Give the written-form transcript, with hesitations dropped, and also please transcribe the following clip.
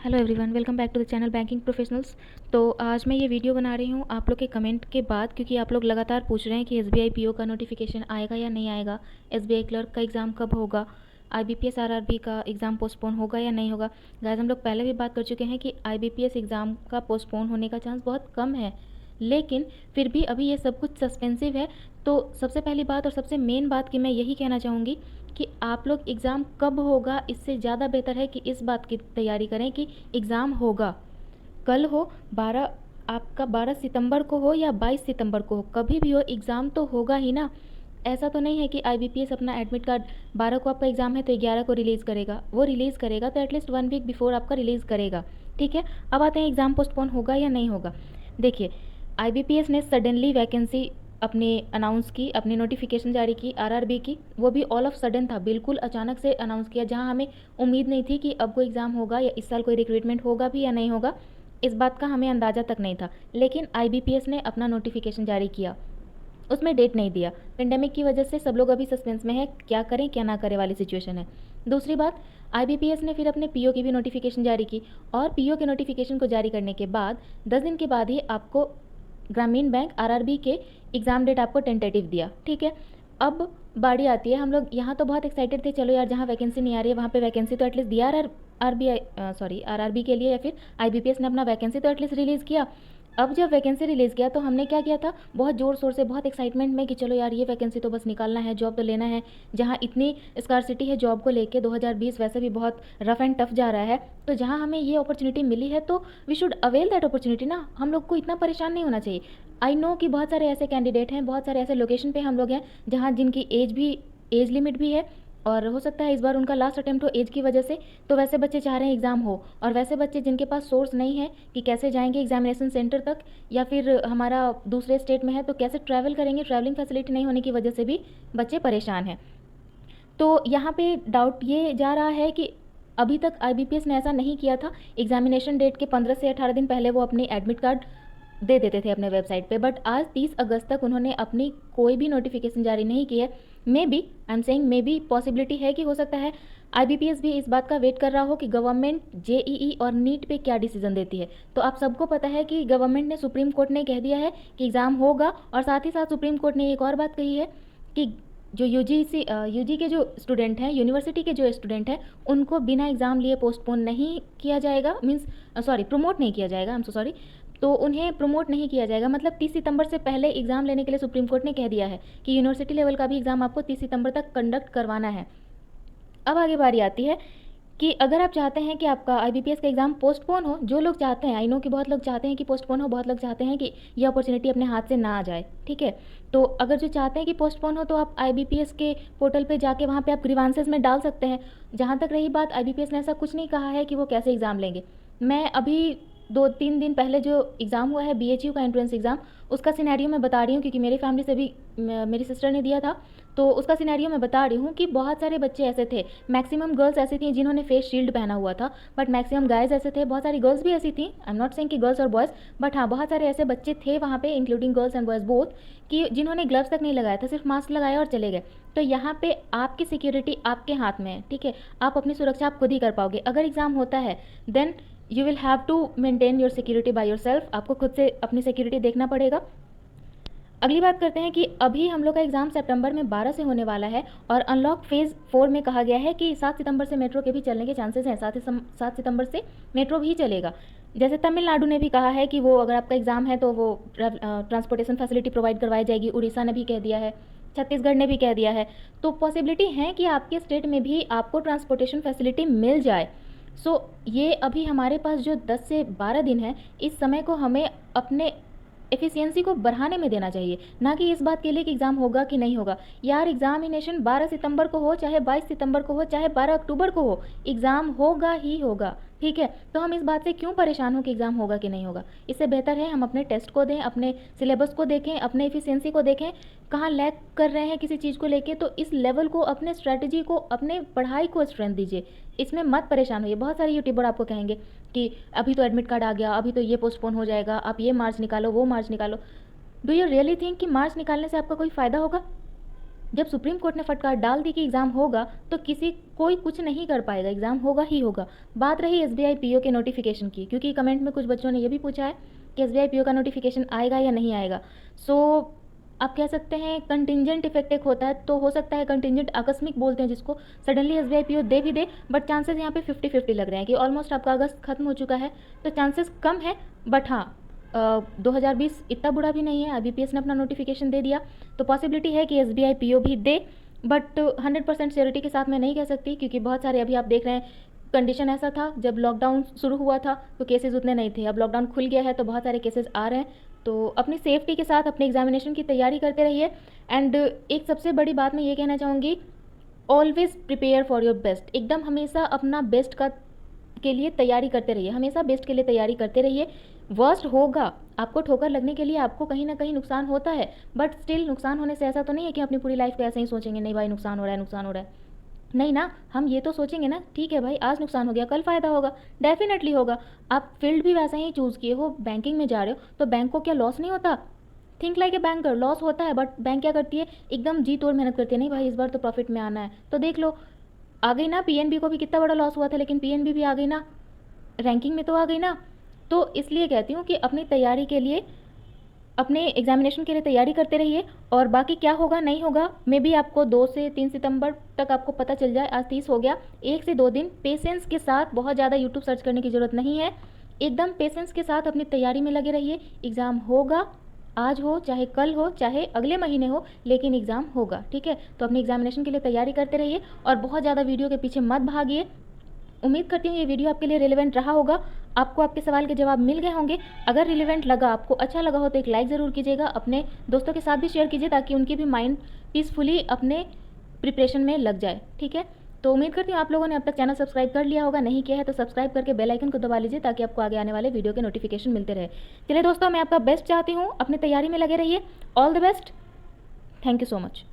Hello everyone, welcome back to the channel banking professionals. तो आज मैं ये वीडियो बना रही हूँ आप लोग के कमेंट के बाद, क्योंकि आप लोग लगातार पूछ रहे हैं कि एसबीआई पीओ का नोटिफिकेशन आएगा या नहीं आएगा, एसबीआई क्लर्क का एग्ज़ाम कब होगा, आईबीपीएस आरआरबी का एग्ज़ाम पोस्टपोन होगा या नहीं होगा। गाइस, हम लोग पहले भी बात कर चुके हैं कि आईबीपीएस एग्ज़ाम का पोस्टपोन होने का चांस बहुत कम है, लेकिन फिर भी अभी ये सब कुछ सस्पेंसिव है। तो सबसे पहली बात और सबसे मेन बात कि मैं यही कहना चाहूँगी कि आप लोग एग्ज़ाम कब होगा, इससे ज़्यादा बेहतर है कि इस बात की तैयारी करें कि एग्ज़ाम होगा, कल हो 12, आपका 12 सितंबर को हो या 22 सितंबर को हो, कभी भी हो एग्ज़ाम तो होगा ही ना। ऐसा तो नहीं है कि आईबीपीएस अपना एडमिट कार्ड 12 को आपका एग्ज़ाम है तो 11 को रिलीज़ करेगा। वो रिलीज़ करेगा तो एटलीस्ट 1 वीक बिफोर आपका रिलीज़ करेगा। ठीक है, अब आते हैं एग्ज़ाम पोस्टपोन होगा या नहीं होगा। देखिए, आईबीपीएस ने सडनली वैकेंसी अपनी अनाउंस की, अपनी नोटिफिकेशन जारी की आरआरबी की, वो भी ऑल ऑफ सडन था, बिल्कुल अचानक से अनाउंस किया, जहां हमें उम्मीद नहीं थी कि अब कोई एग्ज़ाम होगा या इस साल कोई रिक्रूटमेंट होगा भी या नहीं होगा, इस बात का हमें अंदाज़ा तक नहीं था। लेकिन आईबीपीएस ने अपना नोटिफिकेशन जारी किया, उसमें डेट नहीं दिया। पेंडेमिक की वजह से सब लोग अभी सस्पेंस में है, क्या करें क्या ना करें वाली सिचुएशन है। दूसरी बात, आईबीपीएस ने फिर अपने पीओ की भी नोटिफिकेशन जारी की, और पीओ के नोटिफिकेशन को जारी करने के बाद 10 दिन के बाद ही आपको ग्रामीण बैंक आरआरबी के एग्ज़ाम डेट आपको टेंटेटिव दिया। ठीक है, अब बारी आती है, हम लोग यहाँ तो बहुत एक्साइटेड थे, चलो यार जहाँ वैकेंसी नहीं आ रही है वहाँ पे वैकेंसी तो एटलीस्ट दिया आरआरबी के लिए, या फिर आईबीपीएस ने अपना वैकेंसी तो एटलीस्ट रिलीज़ किया। अब जब वैकेंसी रिलीज़ किया तो हमने क्या किया था, बहुत ज़ोर शोर से, बहुत एक्साइटमेंट में कि चलो यार ये वैकेंसी तो बस निकालना है, जॉब तो लेना है। जहाँ इतनी स्कार्सिटी है जॉब को लेके, 2020 वैसे भी बहुत रफ एंड टफ जा रहा है, तो जहाँ हमें ये अपॉर्चुनिटी मिली है तो we should avail that opportunity ना। हम लोग को इतना परेशान नहीं होना चाहिए। आई नो कि बहुत सारे ऐसे कैंडिडेट हैं, बहुत सारे ऐसे लोकेशन पे हम लोग हैं जहाँ जिनकी एज लिमिट भी है, और हो सकता है इस बार उनका लास्ट अटेम्प्ट हो एज की वजह से, तो वैसे बच्चे चाह रहे हैं एग्ज़ाम हो। और वैसे बच्चे जिनके पास सोर्स नहीं है कि कैसे जाएंगे एग्जामिनेशन सेंटर तक, या फिर हमारा दूसरे स्टेट में है तो कैसे ट्रैवल करेंगे, ट्रैवलिंग फैसिलिटी नहीं होने की वजह से भी बच्चे परेशान हैं। तो यहाँ पे डाउट ये जा रहा है कि अभी तक आईबीपीएस ने ऐसा नहीं किया था, एग्जामिनेशन डेट के 15 से 18 दिन पहले वो अपनी एडमिट कार्ड दे देते थे अपने वेबसाइट पे, बट आज 30 अगस्त तक उन्होंने अपनी कोई भी नोटिफिकेशन जारी नहीं की है। May be, I am saying may be, possibility है कि हो सकता है आईबीपीएस भी इस बात का वेट कर रहा हो कि गवर्नमेंट जेईई और नीट पे क्या डिसीजन देती है। तो आप सबको पता है कि गवर्नमेंट ने, सुप्रीम कोर्ट ने कह दिया है कि एग्ज़ाम होगा, और साथ ही साथ सुप्रीम कोर्ट ने एक और बात कही है कि जो यूजी के जो स्टूडेंट हैं, यूनिवर्सिटी के जो स्टूडेंट हैं, उनको बिना एग्ज़ाम लिए पोस्टपोन नहीं किया जाएगा, मीन्स सॉरी, प्रमोट नहीं किया जाएगा, आई एम सो सॉरी। तो उन्हें प्रमोट नहीं किया जाएगा, मतलब 30 सितंबर से पहले एग्ज़ाम लेने के लिए सुप्रीम कोर्ट ने कह दिया है कि यूनिवर्सिटी लेवल का भी एग्ज़ाम आपको 30 सितंबर तक कंडक्ट करवाना है। अब आगे बारी आती है कि अगर आप चाहते हैं कि आपका आईबीपीएस का एग्ज़ाम पोस्टपोन हो, जो लोग चाहते हैं, आई नो कि बहुत लोग चाहते हैं कि पोस्टपोन हो, बहुत लोग चाहते हैं कि ये अपॉर्चुनिटी अपने हाथ से ना आ जाए। ठीक है, तो अगर जो चाहते हैं कि पोस्टपोन हो तो आप आईबीपीएस के पोर्टल पे जाके वहाँ पे आप ग्रीवांसेस में डाल सकते हैं। जहाँ तक रही बात, आईबीपीएस ने ऐसा कुछ नहीं कहा है कि वो कैसे एग्ज़ाम लेंगे। मैं अभी 2-3 दिन पहले जो एग्ज़ाम हुआ है बीएचयू का एंट्रेंस एग्ज़ाम, उसका सिनेरियो मैं बता रही हूँ, क्योंकि मेरी फैमिली से भी मेरी सिस्टर ने दिया था, तो उसका सिनेरियो मैं बता रही हूँ कि बहुत सारे बच्चे ऐसे थे, मैक्सिमम गर्ल्स ऐसी थी जिन्होंने फेस शील्ड पहना हुआ था, बट मैक्सिमम गाइज ऐसे थे, बहुत सारी गर्ल्स भी ऐसी थी, आई एम नॉट सेइंग कि गर्ल्स और बॉयज़, बट हाँ बहुत सारे ऐसे बच्चे थे वहाँ पे, including girls and boys both, कि जिन्होंने ग्लव्स तक नहीं लगाया था, सिर्फ मास्क लगाया और चले गए। तो यहाँ पे आपकी सिक्योरिटी आपके हाथ में है। ठीक है, आप अपनी सुरक्षा आप खुद ही कर पाओगे। अगर एग्ज़ाम होता है then you will have to maintain your security by yourself, आपको खुद से अपनी सिक्योरिटी देखना पड़ेगा। अगली बात करते हैं कि अभी हम लोग का एग्ज़ाम सितंबर में 12 से होने वाला है, और अनलॉक फेज़ 4 में कहा गया है कि 7 सितंबर से मेट्रो के भी चलने के चांसेस हैं, 7 सितंबर से मेट्रो भी चलेगा। जैसे तमिलनाडु ने भी कहा है कि वो, अगर आपका एग्ज़ाम है तो वो ट्रांसपोर्टेशन फैसिलिटी प्रोवाइड करवाई जाएगी, उड़ीसा ने भी कह दिया है, छत्तीसगढ़ ने भी कह दिया है। तो पॉसिबिलिटी है कि आपके स्टेट में भी आपको ट्रांसपोर्टेशन फैसिलिटी मिल जाए। ये अभी हमारे पास जो 10 से 12 दिन है, इस समय को हमें अपने एफिशिएंसी को बढ़ाने में देना चाहिए, ना कि इस बात के लिए कि एग्ज़ाम होगा कि नहीं होगा। यार एग्जामिनेशन 12 सितंबर को हो, चाहे 22 सितंबर को हो, चाहे 12 अक्टूबर को हो, एग्ज़ाम होगा ही होगा। ठीक है, तो हम इस बात से क्यों परेशान हो कि एग्ज़ाम होगा कि नहीं होगा। इससे बेहतर है हम अपने टेस्ट को दें, अपने सिलेबस को देखें, अपने एफिशिएंसी को देखें, कहाँ लैग कर रहे हैं किसी चीज़ को लेके, तो इस लेवल को, अपने स्ट्रैटेजी को, अपने पढ़ाई को स्ट्रेंथ दीजिए, इसमें मत परेशान होइए। बहुत सारे यूट्यूबर आपको कहेंगे कि अभी तो एडमिट कार्ड आ गया, अभी तो ये पोस्टपोन हो जाएगा, आप ये मार्च निकालो, वो मार्च निकालो। डू यू रियली थिंक कि मार्च निकालने से आपका कोई फ़ायदा होगा? जब सुप्रीम कोर्ट ने फटकार डाल दी कि एग्ज़ाम होगा तो कोई कुछ नहीं कर पाएगा, एग्ज़ाम होगा ही होगा। बात रही SBI PO के नोटिफिकेशन की, क्योंकि कमेंट में कुछ बच्चों ने ये भी पूछा है कि SBI PO का नोटिफिकेशन आएगा या नहीं आएगा। सो आप कह सकते हैं कंटिंजेंट इफेक्ट एक होता है, तो हो सकता है कंटिंजेंट आकस्मिक बोलते हैं जिसको, सडनली SBI PO दे भी दे, बट चांसेस यहाँ पे 50-50 लग रहे हैं कि ऑलमोस्ट आपका अगस्त खत्म हो चुका है, तो चांसेस कम है। बट हाँ, 2020 इतना बुरा भी नहीं है, IBPS ने अपना नोटिफिकेशन दे दिया, तो पॉसिबिलिटी है कि SBI PO भी दे, बट 100% श्योरिटी के साथ मैं नहीं कह सकती, क्योंकि बहुत सारे अभी आप देख रहे हैं कंडीशन ऐसा था जब लॉकडाउन शुरू हुआ था तो केसेस उतने नहीं थे, अब लॉकडाउन खुल गया है तो बहुत सारे केसेस आ रहे हैं। तो अपनी सेफ्टी के साथ अपने एग्जामिनेशन की तैयारी करते रहिए। एंड एक सबसे बड़ी बात मैं ये कहना चाहूँगी, always prepare for your best. एकदम हमेशा अपना बेस्ट के लिए तैयारी करते रहिए, हमेशा बेस्ट के लिए तैयारी करते रहिए। वर्स्ट होगा, आपको ठोकर लगने के लिए आपको कहीं ना कहीं नुकसान होता है, बट स्टिल नुकसान होने से ऐसा तो नहीं है कि अपनी पूरी लाइफ को ऐसे ही सोचेंगे नहीं भाई नुकसान हो रहा है, नुकसान हो रहा है। नहीं ना, हम ये तो सोचेंगे ना, ठीक है भाई आज नुकसान हो गया कल फ़ायदा होगा, डेफिनेटली होगा। आप फील्ड भी वैसा ही चूज़ किए हो, बैंकिंग में जा रहे हो तो बैंक को क्या लॉस नहीं होता? Think like a banker, loss होता है, बट बैंक क्या करती है, एकदम जी तोड़ मेहनत करती है, नहीं भाई इस बार तो प्रॉफिट में आना है। तो देख लो, आ गई ना, PNB को भी कितना बड़ा लॉस हुआ था, लेकिन PNB भी आ गई ना, रैंकिंग में तो आ गई ना। तो इसलिए कहती हूँ कि अपनी तैयारी के लिए, अपने एग्जामिनेशन के लिए तैयारी करते रहिए, और बाकी क्या होगा नहीं होगा मे भी आपको 2 से 3 सितंबर तक आपको पता चल जाए। आज 30 हो गया, 1 से 2 दिन पेशेंस के साथ, बहुत ज़्यादा यूट्यूब सर्च करने की ज़रूरत नहीं है, एकदम पेशेंस के साथ अपनी तैयारी में लगे रहिए। एग्ज़ाम होगा, आज हो चाहे कल हो चाहे अगले महीने हो, लेकिन एग्ज़ाम होगा, ठीक है। तो अपनी एग्जामिनेशन के लिए तैयारी करते रहिए और बहुत ज़्यादा वीडियो के पीछे मत भागिए। उम्मीद करती हूँ ये वीडियो आपके लिए रिलेवेंट रहा होगा, आपको आपके सवाल के जवाब मिल गए होंगे। अगर रिलेवेंट लगा, आपको अच्छा लगा हो तो एक लाइक ज़रूर कीजिएगा, अपने दोस्तों के साथ भी शेयर कीजिए ताकि उनकी भी माइंड पीसफुली अपने प्रिपरेशन में लग जाए, ठीक है। तो उम्मीद करती हूँ आप लोगों ने अब तक चैनल सब्सक्राइब कर लिया होगा, नहीं किया है तो सब्सक्राइब करके बेल आइकन को दबा लीजिए ताकि आपको आगे आने वाले वीडियो के नोटिफिकेशन मिलते रहे। चलिए दोस्तों, मैं आपका बेस्ट चाहती हूँ, अपनी तैयारी में लगे रहिए। All the best, thank you so much.